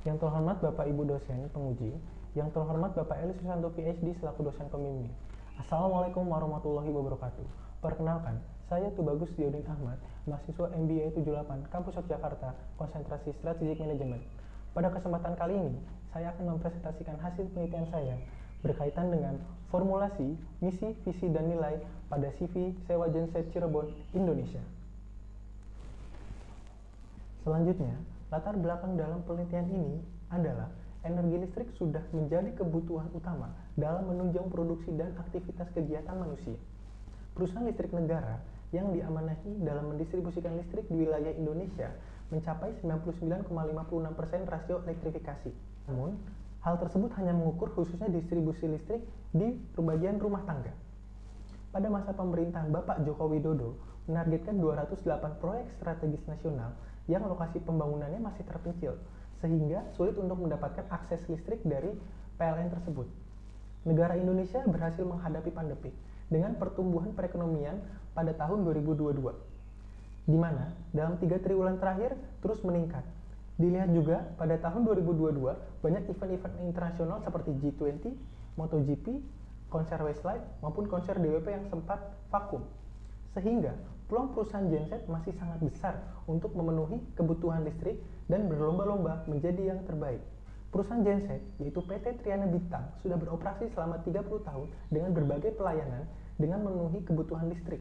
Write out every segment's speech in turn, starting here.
Yang terhormat Bapak Ibu dosen penguji, yang terhormat Bapak Eli Susanto PhD selaku dosen pembimbing. Assalamualaikum warahmatullahi wabarakatuh. Perkenalkan, saya Tubagus Diodin Ahmad, mahasiswa MBA 78 Kampus Yogyakarta, konsentrasi Strategic Management. Pada kesempatan kali ini, saya akan mempresentasikan hasil penelitian saya berkaitan dengan formulasi, misi, visi, dan nilai pada CV Sewa Genset Cirebon, Indonesia. Selanjutnya, latar belakang dalam penelitian ini adalah energi listrik sudah menjadi kebutuhan utama dalam menunjang produksi dan aktivitas kegiatan manusia. Perusahaan listrik negara yang diamanahi dalam mendistribusikan listrik di wilayah Indonesia mencapai 99,56% rasio elektrifikasi. Namun, hal tersebut hanya mengukur khususnya distribusi listrik di bagian rumah tangga. Pada masa pemerintahan Bapak Joko Widodo menargetkan 208 proyek strategis nasional yang lokasi pembangunannya masih terpencil, sehingga sulit untuk mendapatkan akses listrik dari PLN tersebut. Negara Indonesia berhasil menghadapi pandemi dengan pertumbuhan perekonomian pada tahun 2022, di mana dalam 3 triwulan terakhir terus meningkat. Dilihat juga pada tahun 2022 banyak event-event internasional seperti G20, MotoGP, konser Westlife maupun konser DWP yang sempat vakum, sehingga peluang perusahaan genset masih sangat besar untuk memenuhi kebutuhan listrik dan berlomba-lomba menjadi yang terbaik. Perusahaan genset, yaitu PT Triana Bintang, sudah beroperasi selama 30 tahun dengan berbagai pelayanan dengan memenuhi kebutuhan listrik.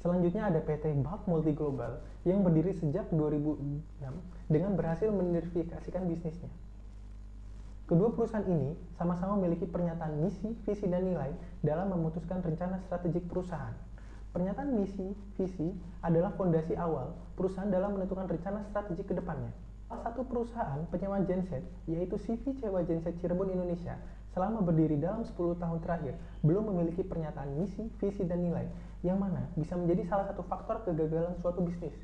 Selanjutnya ada PT Bulk Multi Global yang berdiri sejak 2006 dengan berhasil mendiversifikasikan bisnisnya. Kedua perusahaan ini sama-sama memiliki pernyataan misi, visi, dan nilai dalam memutuskan rencana strategik perusahaan. Pernyataan misi, visi adalah fondasi awal perusahaan dalam menentukan rencana strategi ke depannya. Salah satu perusahaan penyewa genset, yaitu CV Sewa Genset Cirebon Indonesia, selama berdiri dalam 10 tahun terakhir, belum memiliki pernyataan misi, visi, dan nilai, yang mana bisa menjadi salah satu faktor kegagalan suatu bisnis.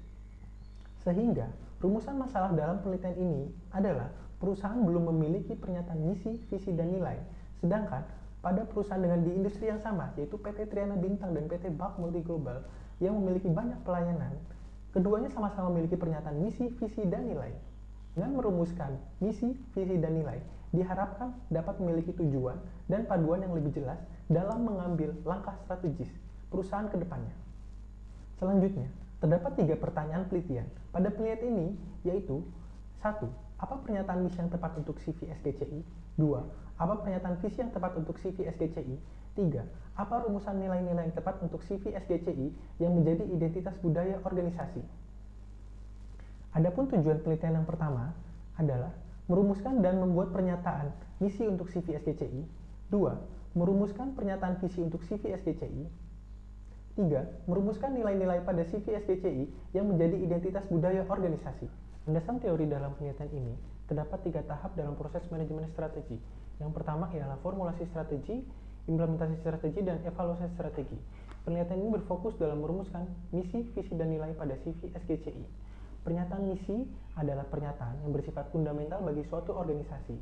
Sehingga, rumusan masalah dalam penelitian ini adalah perusahaan belum memiliki pernyataan misi, visi, dan nilai, sedangkan pada perusahaan dengan di industri yang sama, yaitu PT Triana Bintang dan PT Bulk Multi Global yang memiliki banyak pelayanan, keduanya sama-sama memiliki pernyataan misi, visi, dan nilai. Dengan merumuskan misi, visi, dan nilai, diharapkan dapat memiliki tujuan dan paduan yang lebih jelas dalam mengambil langkah strategis perusahaan ke depannya. Selanjutnya, terdapat 3 pertanyaan penelitian pada penelitian ini, yaitu 1. Apa pernyataan misi yang tepat untuk CV SGCI? 2. Apa pernyataan visi yang tepat untuk CV SGCI? 3. Apa rumusan nilai-nilai yang tepat untuk CV SGCI yang menjadi identitas budaya organisasi? Adapun tujuan penelitian yang pertama adalah merumuskan dan membuat pernyataan misi untuk CV SGCI. 2. Merumuskan pernyataan visi untuk CV SGCI. 3. Merumuskan nilai-nilai pada CV SGCI yang menjadi identitas budaya organisasi. Landasan teori dalam penelitian ini terdapat 3 tahap dalam proses manajemen strategi. Yang pertama ialah formulasi strategi, implementasi strategi, dan evaluasi strategi. Penelitian ini berfokus dalam merumuskan misi, visi, dan nilai pada CV SGCI. Pernyataan misi adalah pernyataan yang bersifat fundamental bagi suatu organisasi.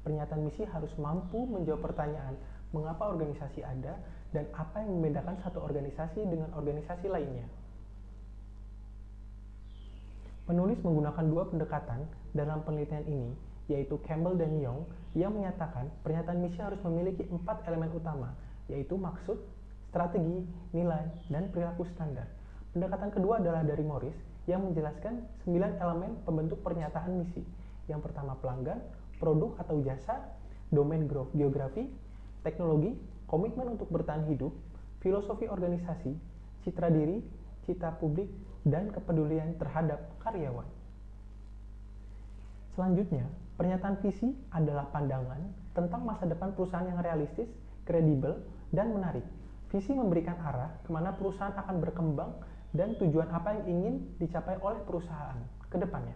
Pernyataan misi harus mampu menjawab pertanyaan mengapa organisasi ada dan apa yang membedakan satu organisasi dengan organisasi lainnya. Penulis menggunakan 2 pendekatan dalam penelitian ini, yaitu Campbell dan Young, yang menyatakan pernyataan misi harus memiliki 4 elemen utama, yaitu maksud, strategi, nilai, dan perilaku standar. Pendekatan kedua adalah dari Morris, yang menjelaskan 9 elemen pembentuk pernyataan misi. Yang pertama pelanggan, produk atau jasa, domain geografi, teknologi, komitmen untuk bertahan hidup, filosofi organisasi, citra diri, citra publik, dan kepedulian terhadap karyawan. Selanjutnya, pernyataan visi adalah pandangan tentang masa depan perusahaan yang realistis, kredibel, dan menarik. Visi memberikan arah kemana perusahaan akan berkembang dan tujuan apa yang ingin dicapai oleh perusahaan ke depannya.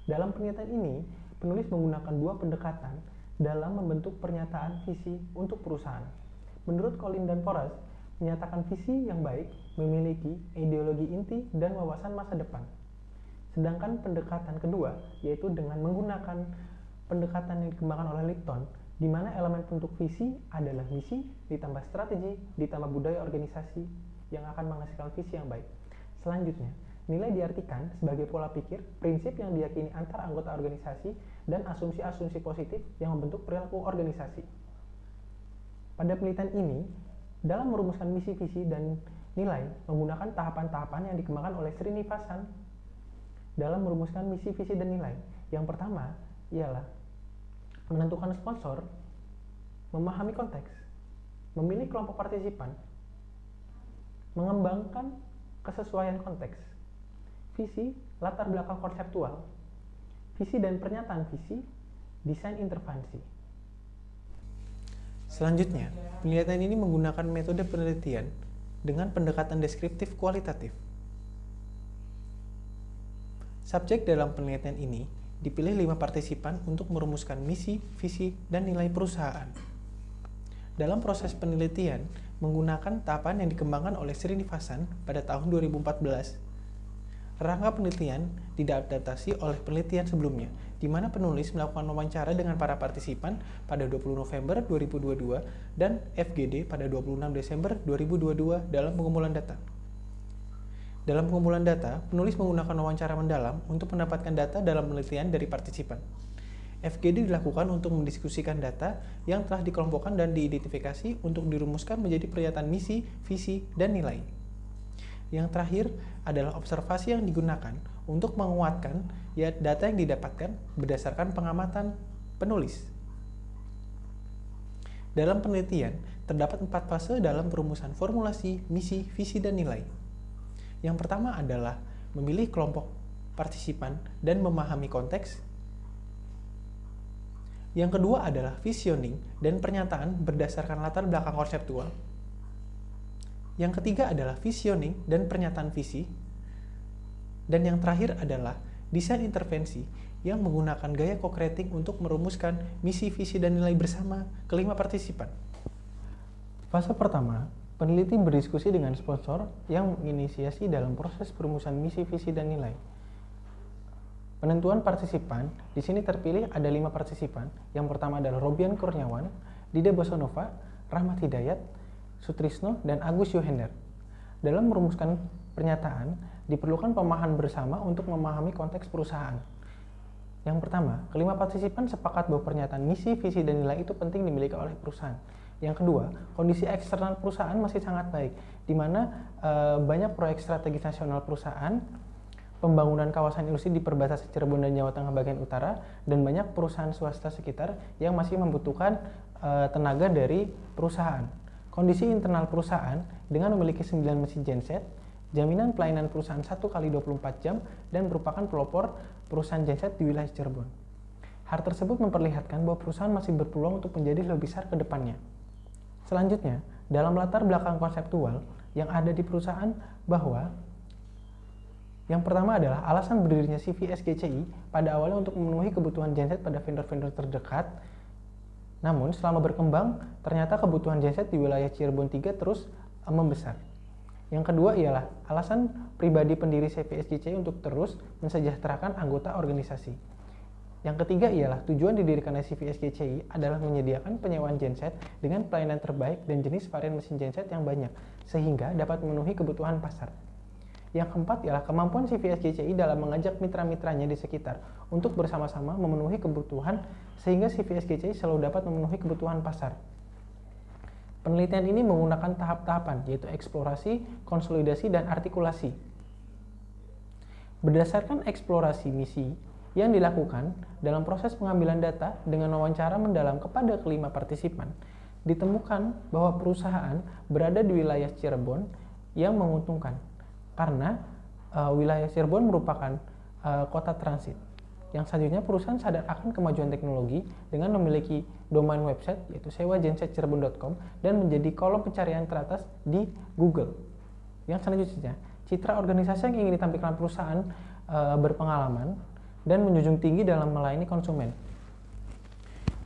Dalam penelitian ini, penulis menggunakan 2 pendekatan dalam membentuk pernyataan visi untuk perusahaan. Menurut Collin dan Forrest, menyatakan visi yang baik memiliki ideologi inti dan wawasan masa depan. Sedangkan pendekatan kedua, yaitu dengan menggunakan pendekatan yang dikembangkan oleh Lipton, di mana elemen bentuk visi adalah misi, ditambah strategi, ditambah budaya organisasi yang akan menghasilkan visi yang baik. Selanjutnya, nilai diartikan sebagai pola pikir, prinsip yang diyakini antar anggota organisasi dan asumsi-asumsi positif yang membentuk perilaku organisasi. Pada penelitian ini, dalam merumuskan misi, visi, dan nilai menggunakan tahapan-tahapan yang dikembangkan oleh Srinivasan. Dalam merumuskan misi, visi, dan nilai, yang pertama ialah menentukan sponsor, memahami konteks, memilih kelompok partisipan, mengembangkan kesesuaian konteks, visi, latar belakang konseptual, visi dan pernyataan visi, desain intervensi. Selanjutnya, penelitian ini menggunakan metode penelitian dengan pendekatan deskriptif kualitatif. Subjek dalam penelitian ini dipilih 5 partisipan untuk merumuskan misi, visi, dan nilai perusahaan. Dalam proses penelitian, menggunakan tahapan yang dikembangkan oleh Srinivasan pada tahun 2014, rangka penelitian diadaptasi oleh penelitian sebelumnya, di mana penulis melakukan wawancara dengan para partisipan pada 20 November 2022 dan FGD pada 26 Desember 2022 dalam pengumpulan data. Dalam pengumpulan data, penulis menggunakan wawancara mendalam untuk mendapatkan data dalam penelitian dari partisipan. FGD dilakukan untuk mendiskusikan data yang telah dikelompokkan dan diidentifikasi untuk dirumuskan menjadi pernyataan misi, visi, dan nilai. Yang terakhir adalah observasi yang digunakan untuk menguatkan data yang didapatkan berdasarkan pengamatan penulis. Dalam penelitian, terdapat 4 fase dalam perumusan formulasi, misi, visi, dan nilai. Yang pertama adalah memilih kelompok partisipan dan memahami konteks. Yang kedua adalah visioning dan pernyataan berdasarkan latar belakang konseptual. Yang ketiga adalah visioning dan pernyataan visi. Dan yang terakhir adalah desain intervensi yang menggunakan gaya co-creating untuk merumuskan misi, visi, dan nilai bersama kelima partisipan. Fase pertama, peneliti berdiskusi dengan sponsor yang menginisiasi dalam proses perumusan misi, visi, dan nilai. Penentuan partisipan, di sini terpilih ada 5 partisipan. Yang pertama adalah Robian Kurniawan, Dida Bosonova, Rahmat Hidayat, Sutrisno, dan Agus Yohender. Dalam merumuskan pernyataan, diperlukan pemahaman bersama untuk memahami konteks perusahaan. Yang pertama, kelima partisipan sepakat bahwa pernyataan misi, visi, dan nilai itu penting dimiliki oleh perusahaan. Yang kedua, kondisi eksternal perusahaan masih sangat baik, di mana banyak proyek strategis nasional perusahaan, pembangunan kawasan industri di perbatasan Cirebon dan Jawa Tengah bagian utara, dan banyak perusahaan swasta sekitar yang masih membutuhkan tenaga dari perusahaan. Kondisi internal perusahaan dengan memiliki 9 mesin genset, jaminan pelayanan perusahaan 1 kali 24 jam, dan merupakan pelopor perusahaan genset di wilayah Cirebon. Hal tersebut memperlihatkan bahwa perusahaan masih berpeluang untuk menjadi lebih besar ke depannya. Selanjutnya, dalam latar belakang konseptual yang ada di perusahaan bahwa yang pertama adalah alasan berdirinya CV SGCI pada awalnya untuk memenuhi kebutuhan genset pada vendor-vendor terdekat. Namun, selama berkembang, ternyata kebutuhan genset di wilayah Cirebon 3 terus membesar. Yang kedua ialah alasan pribadi pendiri CV SGCI untuk terus mensejahterakan anggota organisasi. Yang ketiga ialah tujuan didirikannya CV SGCI adalah menyediakan penyewaan genset dengan pelayanan terbaik dan jenis varian mesin genset yang banyak, sehingga dapat memenuhi kebutuhan pasar. Yang keempat ialah kemampuan CV SGCI dalam mengajak mitra-mitranya di sekitar untuk bersama-sama memenuhi kebutuhan sehingga CV SGCI selalu dapat memenuhi kebutuhan pasar. Penelitian ini menggunakan tahap-tahapan yaitu eksplorasi, konsolidasi, dan artikulasi. Berdasarkan eksplorasi misi yang dilakukan dalam proses pengambilan data dengan wawancara mendalam kepada kelima partisipan, ditemukan bahwa perusahaan berada di wilayah Cirebon yang menguntungkan. Karena wilayah Cirebon merupakan kota transit. Yang selanjutnya, perusahaan sadar akan kemajuan teknologi dengan memiliki domain website yaitu sewagensetcirebon.com dan menjadi kolom pencarian teratas di Google. Yang selanjutnya, citra organisasi yang ingin ditampilkan perusahaan berpengalaman dan menjunjung tinggi dalam melayani konsumen.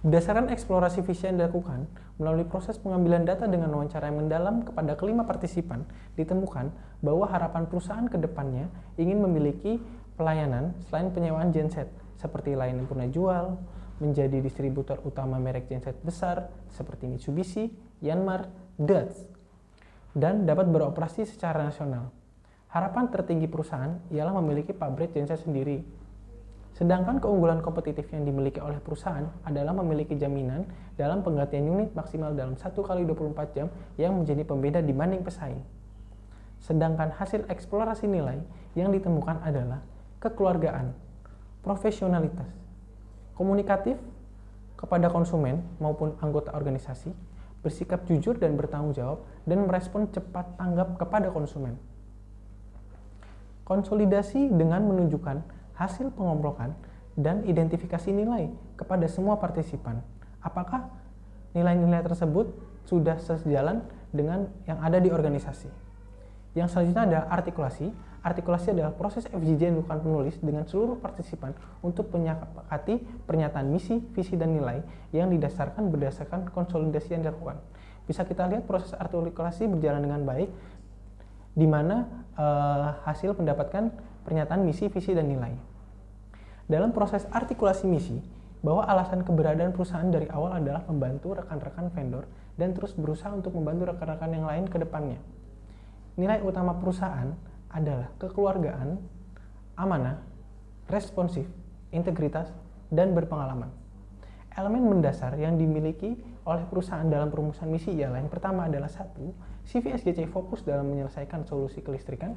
Berdasarkan eksplorasi visi yang dilakukan melalui proses pengambilan data dengan wawancara yang mendalam kepada kelima partisipan, ditemukan bahwa harapan perusahaan ke depannya ingin memiliki pelayanan selain penyewaan genset, seperti layanan purna jual, menjadi distributor utama merek genset besar seperti Mitsubishi, Yanmar, Dutch, dan dapat beroperasi secara nasional. Harapan tertinggi perusahaan ialah memiliki pabrik genset sendiri. Sedangkan keunggulan kompetitif yang dimiliki oleh perusahaan adalah memiliki jaminan dalam penggantian unit maksimal dalam 1 kali 24 jam yang menjadi pembeda dibanding pesaing. Sedangkan hasil eksplorasi nilai yang ditemukan adalah kekeluargaan, profesionalitas, komunikatif kepada konsumen maupun anggota organisasi, bersikap jujur dan bertanggung jawab, dan merespon cepat tanggap kepada konsumen. Konsolidasi dengan menunjukkan hasil pengobrokan dan identifikasi nilai kepada semua partisipan. Apakah nilai-nilai tersebut sudah sejalan dengan yang ada di organisasi? Yang selanjutnya adalah artikulasi. Artikulasi adalah proses FGJ yang dilakukan penulis dengan seluruh partisipan untuk menyepakati pernyataan misi, visi, dan nilai yang berdasarkan konsolidasi yang dilakukan. Bisa kita lihat proses artikulasi berjalan dengan baik, di mana hasil mendapatkan pernyataan misi, visi, dan nilai. Dalam proses artikulasi misi, bahwa alasan keberadaan perusahaan dari awal adalah membantu rekan-rekan vendor dan terus berusaha untuk membantu rekan-rekan yang lain ke depannya. Nilai utama perusahaan adalah kekeluargaan, amanah, responsif, integritas, dan berpengalaman. Elemen mendasar yang dimiliki oleh perusahaan dalam perumusan misi ialah yang pertama adalah 1. CVSGC fokus dalam menyelesaikan solusi kelistrikan.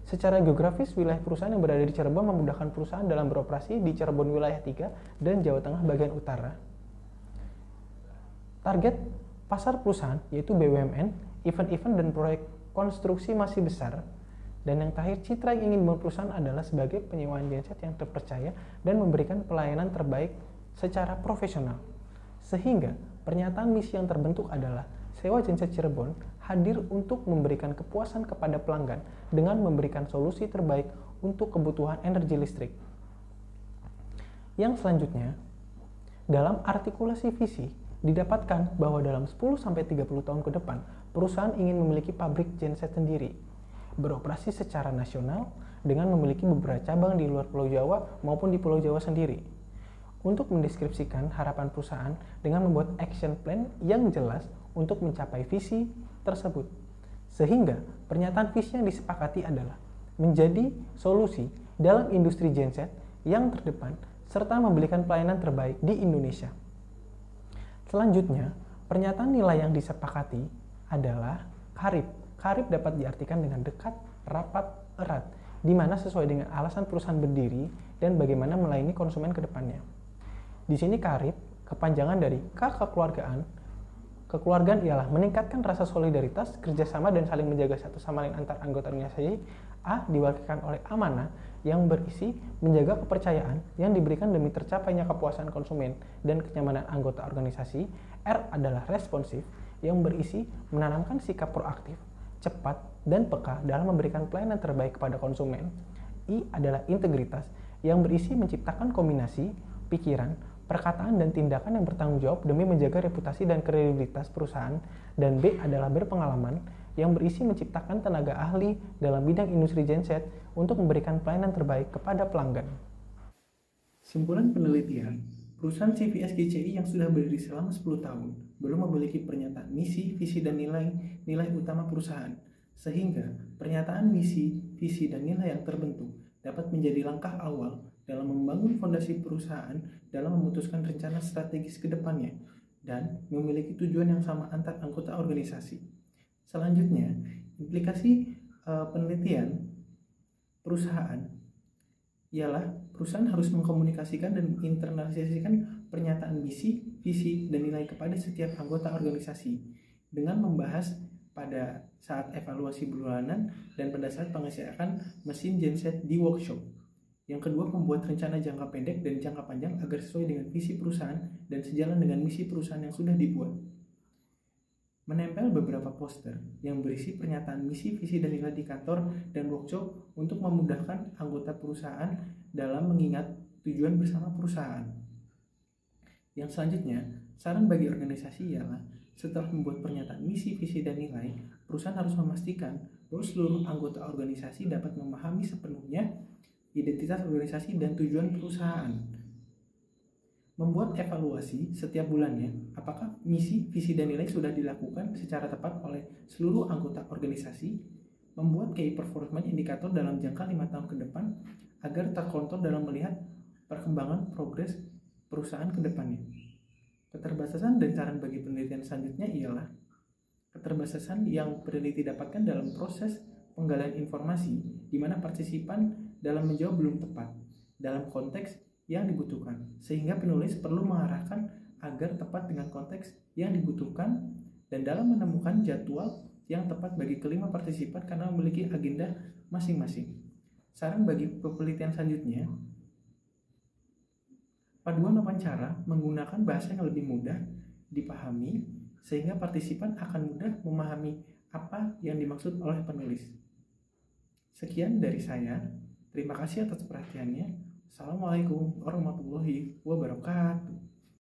Secara geografis, wilayah perusahaan yang berada di Cirebon memudahkan perusahaan dalam beroperasi di Cirebon wilayah 3 dan Jawa Tengah bagian utara. Target pasar perusahaan yaitu BUMN, event-event dan proyek konstruksi masih besar. Dan yang terakhir, citra yang ingin dibangun perusahaan adalah sebagai penyewaan genset yang terpercaya dan memberikan pelayanan terbaik secara profesional. Sehingga pernyataan misi yang terbentuk adalah Sewa Genset Cirebon hadir untuk memberikan kepuasan kepada pelanggan dengan memberikan solusi terbaik untuk kebutuhan energi listrik. Yang selanjutnya, dalam artikulasi visi didapatkan bahwa dalam 10-30 tahun ke depan, perusahaan ingin memiliki pabrik genset sendiri, beroperasi secara nasional dengan memiliki beberapa cabang di luar Pulau Jawa maupun di Pulau Jawa sendiri. Untuk mendeskripsikan harapan perusahaan dengan membuat action plan yang jelas untuk mencapai visi tersebut. Sehingga pernyataan visi yang disepakati adalah menjadi solusi dalam industri genset yang terdepan serta memberikan pelayanan terbaik di Indonesia. Selanjutnya, pernyataan nilai yang disepakati adalah karib. Karib dapat diartikan dengan dekat, rapat, erat, di mana sesuai dengan alasan perusahaan berdiri dan bagaimana melayani konsumen ke depannya. Di sini karib, kepanjangan dari kekeluargaan. Kekeluargaan ialah meningkatkan rasa solidaritas, kerjasama, dan saling menjaga satu sama lain antar anggota organisasi. A diwakilkan oleh amanah yang berisi menjaga kepercayaan yang diberikan demi tercapainya kepuasan konsumen dan kenyamanan anggota organisasi. R adalah responsif yang berisi menanamkan sikap proaktif, cepat, dan peka dalam memberikan pelayanan terbaik kepada konsumen. I adalah integritas yang berisi menciptakan kombinasi pikiran, perkataan, dan tindakan yang bertanggung jawab demi menjaga reputasi dan kredibilitas perusahaan. Dan B adalah berpengalaman yang berisi menciptakan tenaga ahli dalam bidang industri genset untuk memberikan pelayanan terbaik kepada pelanggan. Simpulan penelitian, perusahaan CVS GCI yang sudah berdiri selama 10 tahun belum memiliki pernyataan misi, visi, dan nilai utama perusahaan, sehingga pernyataan misi, visi, dan nilai yang terbentuk dapat menjadi langkah awal dalam membangun fondasi perusahaan dalam memutuskan rencana strategis ke depannya dan memiliki tujuan yang sama antar anggota organisasi. Selanjutnya, implikasi penelitian perusahaan ialah perusahaan harus mengkomunikasikan dan internalisasikan pernyataan misi, visi, dan nilai kepada setiap anggota organisasi dengan membahas pada saat evaluasi bulanan dan pada saat pengecekan mesin genset di workshop. Yang kedua, membuat rencana jangka pendek dan jangka panjang agar sesuai dengan visi perusahaan dan sejalan dengan misi perusahaan yang sudah dibuat. Menempel beberapa poster yang berisi pernyataan misi, visi, dan nilai di kantor dan workshop untuk memudahkan anggota perusahaan dalam mengingat tujuan bersama perusahaan. Yang selanjutnya, saran bagi organisasi ialah setelah membuat pernyataan misi, visi, dan nilai, perusahaan harus memastikan bahwa seluruh anggota organisasi dapat memahami sepenuhnya identitas organisasi dan tujuan perusahaan. Membuat evaluasi setiap bulannya, apakah misi, visi, dan nilai sudah dilakukan secara tepat oleh seluruh anggota organisasi. Membuat key performance indikator dalam jangka 5 tahun ke depan agar terkontrol dalam melihat perkembangan progres perusahaan ke depannya. Keterbatasan dan saran bagi penelitian selanjutnya ialah keterbatasan yang peneliti dapatkan dalam proses penggalian informasi di mana partisipan dalam menjawab belum tepat dalam konteks yang dibutuhkan, sehingga penulis perlu mengarahkan agar tepat dengan konteks yang dibutuhkan dan dalam menemukan jadwal yang tepat bagi kelima partisipan karena memiliki agenda masing-masing. Saran bagi penelitian selanjutnya, paduan wawancara menggunakan bahasa yang lebih mudah dipahami sehingga partisipan akan mudah memahami apa yang dimaksud oleh penulis. Sekian dari saya. Terima kasih atas perhatiannya. Assalamualaikum warahmatullahi wabarakatuh.